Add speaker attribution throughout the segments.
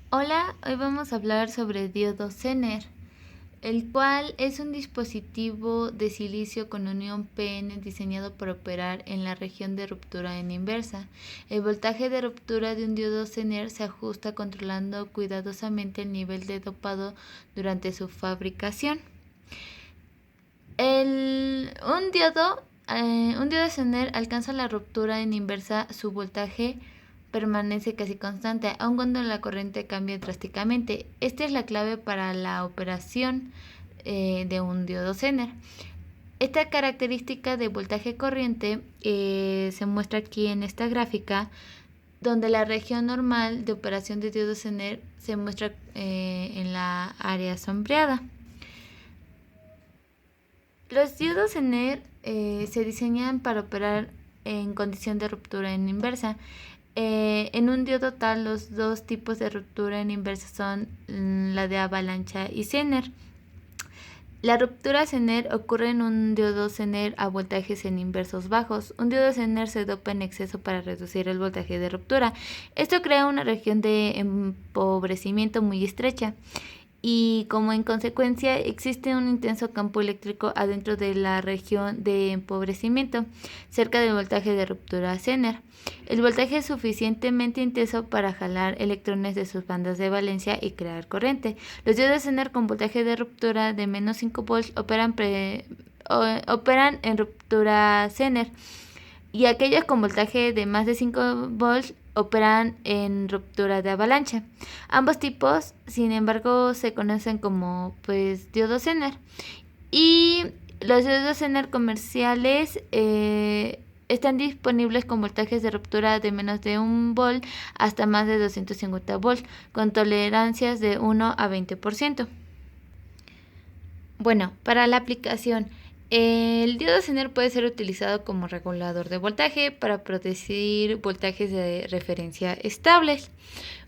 Speaker 1: Hola, hoy vamos a hablar sobre diodo Zener, el cual es un dispositivo de silicio con unión PN diseñado para operar en la región de ruptura en inversa. El voltaje de ruptura de un diodo Zener se ajusta controlando cuidadosamente el nivel de dopado durante su fabricación. Un diodo Zener alcanza la ruptura en inversa, su voltaje permanece casi constante, aun cuando la corriente cambia drásticamente. Esta es la clave para la operación de un diodo Zener. Esta característica de voltaje corriente se muestra aquí en esta gráfica, donde la región normal de operación de diodo Zener se muestra en la área sombreada. Los diodos Zener se diseñan para operar en condición de ruptura en inversa. En un diodo tal, los dos tipos de ruptura en inversa son la de avalancha y Zener. La ruptura Zener ocurre en un diodo Zener a voltajes en inversos bajos. Un diodo Zener se dopa en exceso para reducir el voltaje de ruptura. Esto crea una región de empobrecimiento muy estrecha y como en consecuencia existe un intenso campo eléctrico adentro de la región de empobrecimiento, cerca del voltaje de ruptura Zener. El voltaje es suficientemente intenso para jalar electrones de sus bandas de valencia y crear corriente. Los diodos Zener con voltaje de ruptura de menos 5 volts operan en ruptura Zener, y aquellos con voltaje de más de 5 volts operan en ruptura de avalancha. Ambos tipos, sin embargo, se conocen como diodos Zener. Y los diodos Zener comerciales están disponibles con voltajes de ruptura de menos de 1 volt hasta más de 250 volts, con tolerancias de 1 a 20%. Bueno, para la aplicación, el diodo Zener puede ser utilizado como regulador de voltaje para producir voltajes de referencia estables.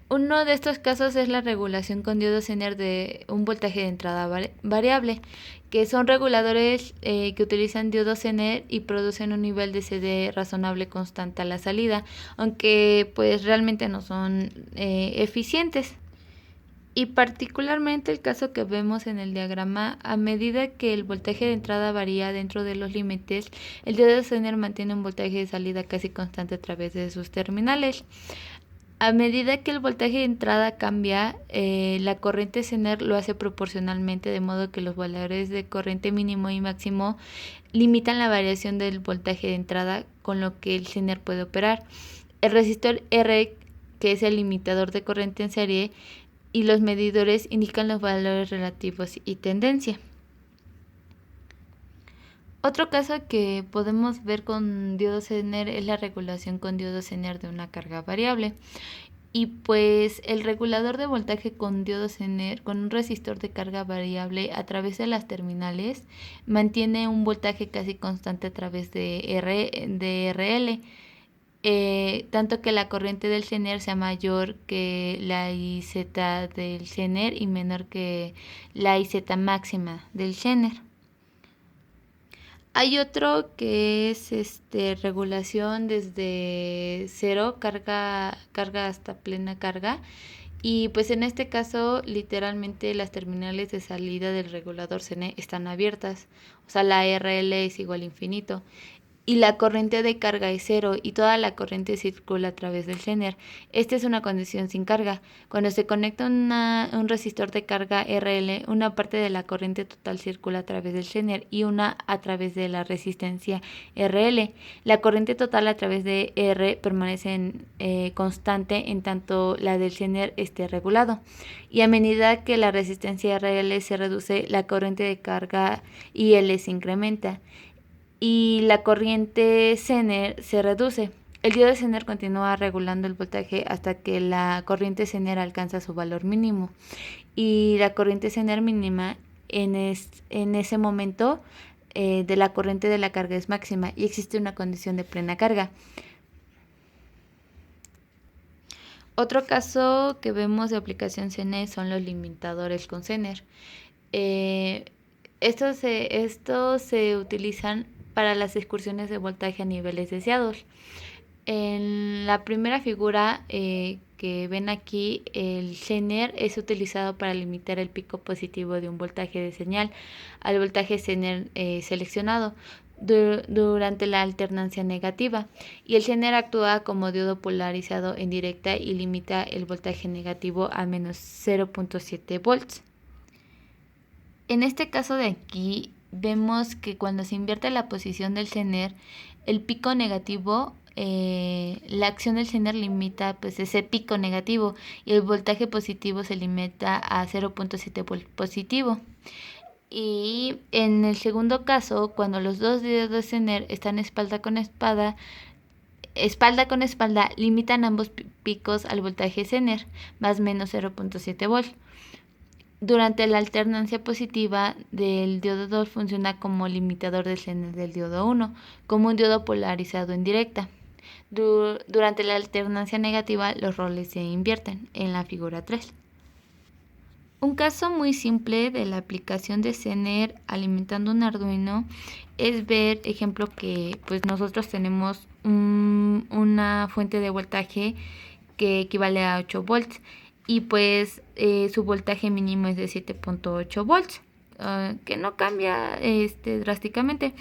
Speaker 1: Uno de estos casos es la regulación con diodo Zener de un voltaje de entrada variable, que son reguladores que utilizan diodo Zener y producen un nivel de CD razonable constante a la salida, aunque realmente no son eficientes. Y particularmente el caso que vemos en el diagrama, a medida que el voltaje de entrada varía dentro de los límites, el diodo Zener mantiene un voltaje de salida casi constante a través de sus terminales. A medida que el voltaje de entrada cambia, la corriente Zener lo hace proporcionalmente, de modo que los valores de corriente mínimo y máximo limitan la variación del voltaje de entrada con lo que el Zener puede operar. El resistor R, que es el limitador de corriente en serie, y los medidores indican los valores relativos y tendencia. Otro caso que podemos ver con diodo Zener es la regulación con diodo Zener de una carga variable. Y el regulador de voltaje con diodo Zener con un resistor de carga variable a través de las terminales mantiene un voltaje casi constante a través de RL, tanto que la corriente del Zener sea mayor que la IZ del Zener y menor que la IZ máxima del Zener. Hay otro que es regulación desde cero carga hasta plena carga, y en este caso literalmente las terminales de salida del regulador Zener están abiertas, o sea, la RL es igual a infinito y la corriente de carga es cero y toda la corriente circula a través del Zener. Esta es una condición sin carga. Cuando se conecta un resistor de carga RL, una parte de la corriente total circula a través del Zener y una a través de la resistencia RL. La corriente total a través de R permanece constante en tanto la del Zener esté regulado. Y a medida que la resistencia RL se reduce, la corriente de carga IL se incrementa y la corriente Zener se reduce. El diodo Zener continúa regulando el voltaje hasta que la corriente Zener alcanza su valor mínimo, y la corriente Zener mínima en ese momento de la corriente de la carga es máxima y existe una condición de plena carga. Otro caso que vemos de aplicación Zener son los limitadores con Zener. Estos se utilizan para las excursiones de voltaje a niveles deseados. En la primera figura que ven aquí, el Zener es utilizado para limitar el pico positivo de un voltaje de señal al voltaje Zener seleccionado durante la alternancia negativa, y el Zener actúa como diodo polarizado en directa y limita el voltaje negativo a menos 0.7 volts. En este caso de aquí vemos que cuando se invierte la posición del Zener, el pico negativo, la acción del Zener limita pues ese pico negativo y el voltaje positivo se limita a 0.7 volt positivo. Y en el segundo caso, cuando los dos diodos Zener están espalda con espalda, limitan ambos picos al voltaje Zener, más o menos 0.7 volt. Durante la alternancia positiva del diodo 2 funciona como limitador del Zener del diodo 1, como un diodo polarizado en directa. Durante la alternancia negativa los roles se invierten en la figura 3. Un caso muy simple de la aplicación de Zener alimentando un Arduino es ver, ejemplo, que pues nosotros tenemos una fuente de voltaje que equivale a 8 volts y pues su voltaje mínimo es de 7.8 volts, que no cambia drásticamente.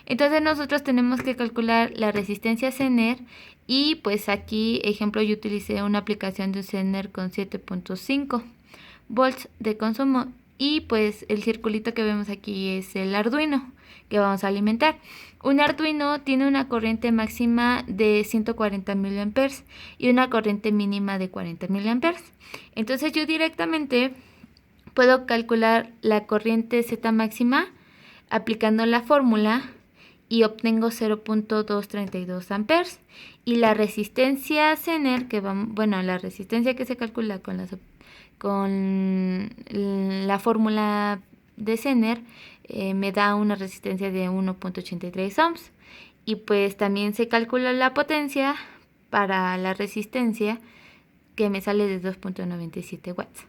Speaker 1: Entonces nosotros tenemos que calcular la resistencia Zener y pues aquí, ejemplo, yo utilicé una aplicación de un Zener con 7.5 volts de consumo y pues el circulito que vemos aquí es el Arduino que vamos a alimentar. Un Arduino tiene una corriente máxima de 140 mA y una corriente mínima de 40 mA. Entonces yo directamente puedo calcular la corriente Z máxima aplicando la fórmula y obtengo 0.232 amperes. Y la resistencia Zener, la resistencia que se calcula con la fórmula de Zener, me da una resistencia de 1.83 ohms. Y pues también se calcula la potencia para la resistencia, que me sale de 2.97 watts.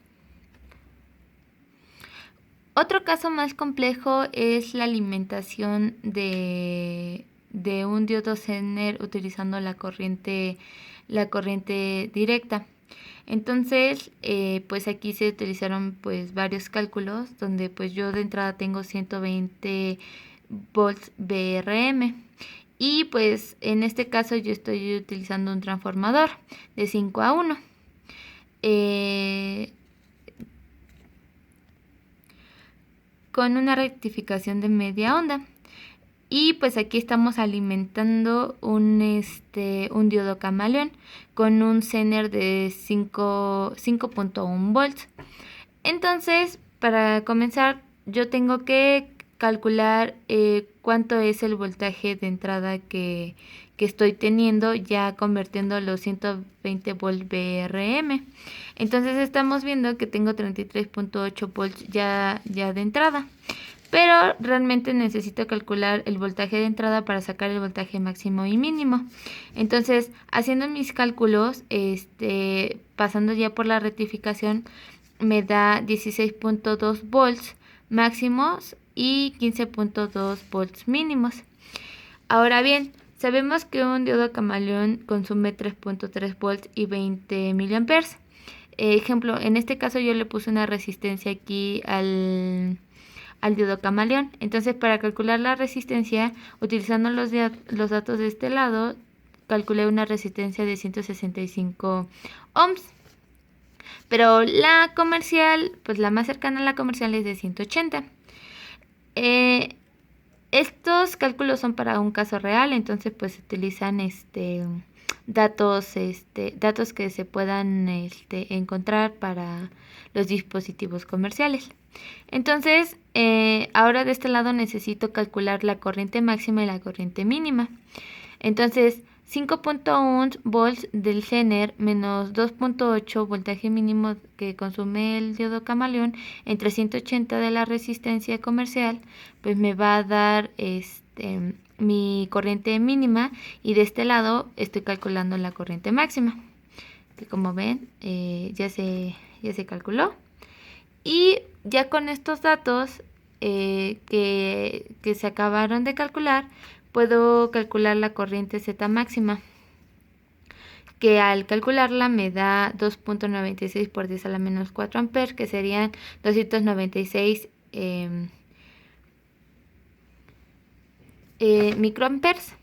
Speaker 1: Otro caso más complejo es la alimentación de un diodo Zener utilizando la corriente directa. Entonces, pues aquí se utilizaron pues varios cálculos donde pues yo de entrada tengo 120 volts VRM y pues en este caso yo estoy utilizando un transformador de 5 a 1. Con una rectificación de media onda. Y pues aquí estamos alimentando un diodo camaleón con un Zener de 5.1 volts. Entonces, para comenzar, yo tengo que calcular cuánto es el voltaje de entrada que estoy teniendo, ya convirtiendo los 120 volts VRM. Entonces estamos viendo que tengo 33.8 volts ya de entrada. Pero realmente necesito calcular el voltaje de entrada para sacar el voltaje máximo y mínimo. Entonces, haciendo mis cálculos, pasando ya por la rectificación, me da 16.2 volts máximos y 15.2 volts mínimos. Ahora bien, sabemos que un diodo camaleón consume 3.3 volts y 20 miliamperes. Ejemplo, en este caso yo le puse una resistencia aquí al diodo camaleón. Entonces, para calcular la resistencia, utilizando los datos de este lado, calculé una resistencia de 165 ohms. Pero la comercial, pues la más cercana a la comercial es de 180. Estos cálculos son para un caso real, entonces pues se utilizan datos que se puedan encontrar para los dispositivos comerciales. Entonces, ahora de este lado necesito calcular la corriente máxima y la corriente mínima. Entonces, 5.1 volts del Zener menos 2.8 voltaje mínimo que consume el diodo camaleón entre 180 de la resistencia comercial, pues me va a dar mi corriente mínima, y de este lado estoy calculando la corriente máxima, que como ven ya se calculó. Y ya con estos datos que se acabaron de calcular, puedo calcular la corriente Z máxima, que al calcularla me da 2.96 por 10 a la menos 4 amperes, que serían 296 microamperes.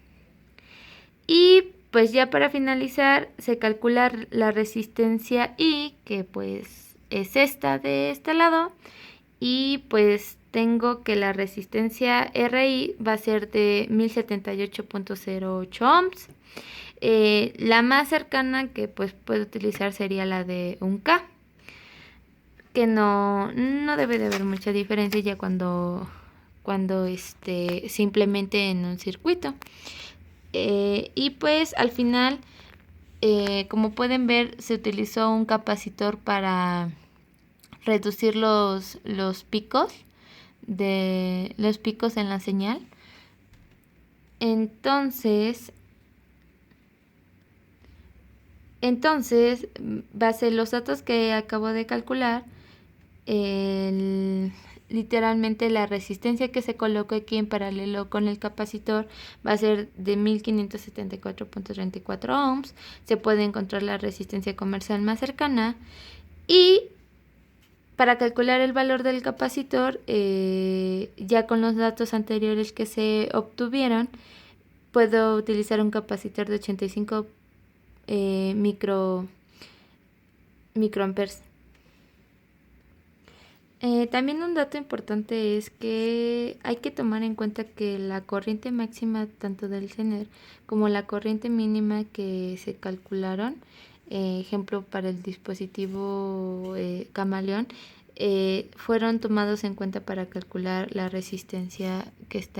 Speaker 1: Y pues ya para finalizar se calcula la resistencia I, que pues es esta de este lado, y pues tengo que la resistencia RI va a ser de 1078.08 ohms. La más cercana que pues puedo utilizar sería la de 1K, que no debe de haber mucha diferencia ya cuando se implemente en un circuito. Y pues al final, como pueden ver, se utilizó un capacitor para reducir los picos en la señal. Entonces, base los datos que acabo de calcular, literalmente la resistencia que se coloca aquí en paralelo con el capacitor va a ser de 1574.34 ohms. Se puede encontrar la resistencia comercial más cercana, y para calcular el valor del capacitor, ya con los datos anteriores que se obtuvieron, puedo utilizar un capacitor de 85 microamperes. También un dato importante es que hay que tomar en cuenta que la corriente máxima tanto del Zener como la corriente mínima que se calcularon, ejemplo para el dispositivo Camaleón, fueron tomados en cuenta para calcular la resistencia que está